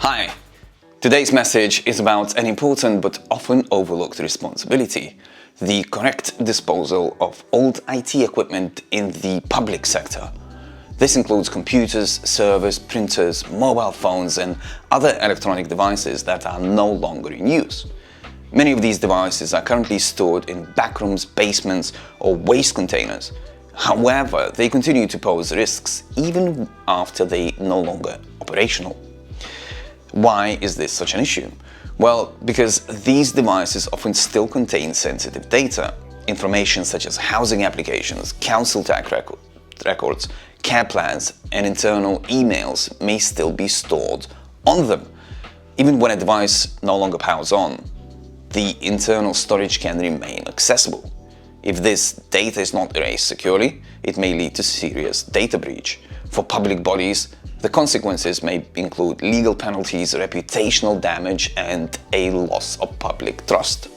Hi! Today's message is about an important but often overlooked responsibility: the correct disposal of old IT equipment in the public sector. This includes computers, servers, printers, mobile phones and other electronic devices that are no longer in use. Many of these devices are currently stored in backrooms, basements or waste containers. However, they continue to pose risks even after they are no longer operational. Why is this such an issue? Well, because these devices often still contain sensitive data. Information such as housing applications, council tax records, care plans and internal emails may still be stored on them. Even when a device no longer powers on, the internal storage can remain accessible. If this data is not erased securely, it may lead to serious data breach. For public bodies, the consequences may include legal penalties, reputational damage and a loss of public trust.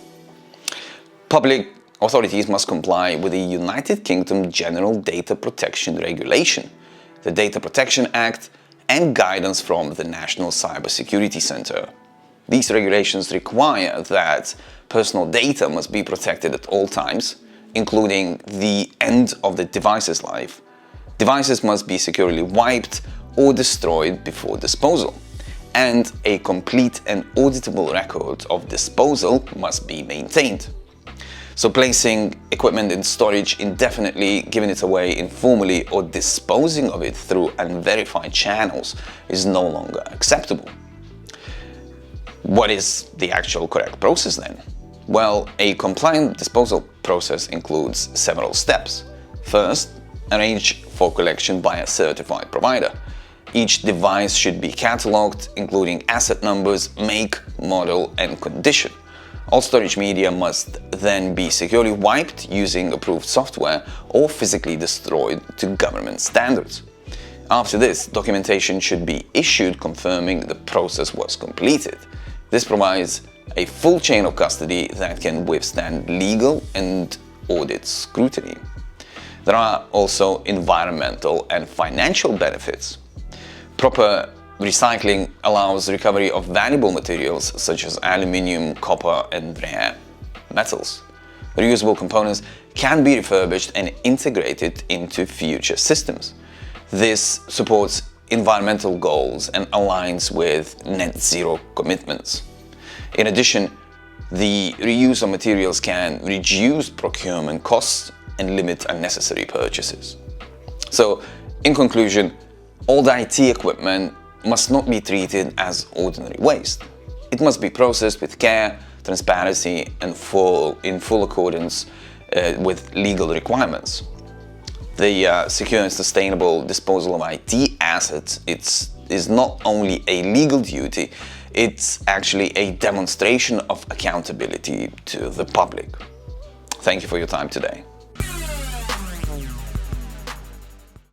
Public authorities must comply with the United Kingdom General Data Protection Regulation, the Data Protection Act and guidance from the National Cybersecurity Centre. These regulations require that personal data must be protected at all times, including the end of the device's life. Devices must be securely wiped or destroyed before disposal, and a complete and auditable record of disposal must be maintained. So placing equipment in storage indefinitely, giving it away informally or disposing of it through unverified channels is no longer acceptable. What is the actual correct process then? Well, a compliant disposal process includes several steps. First, arrange for collection by a certified provider. Each device should be catalogued, including asset numbers, make, model and condition. All storage media must then be securely wiped using approved software or physically destroyed to government standards. After this, documentation should be issued confirming the process was completed. This provides a full chain of custody that can withstand legal and audit scrutiny. There are also environmental and financial benefits. Proper recycling allows recovery of valuable materials such as aluminium, copper and rare metals. Reusable components can be refurbished and integrated into future systems. This supports environmental goals and aligns with net zero commitments. In addition, the reuse of materials can reduce procurement costs and limit unnecessary purchases. So, in conclusion, old IT equipment must not be treated as ordinary waste. It must be processed with care, transparency and in full accordance with legal requirements. The secure and sustainable disposal of IT assets is not only a legal duty, it's actually a demonstration of accountability to the public. Thank you for your time today.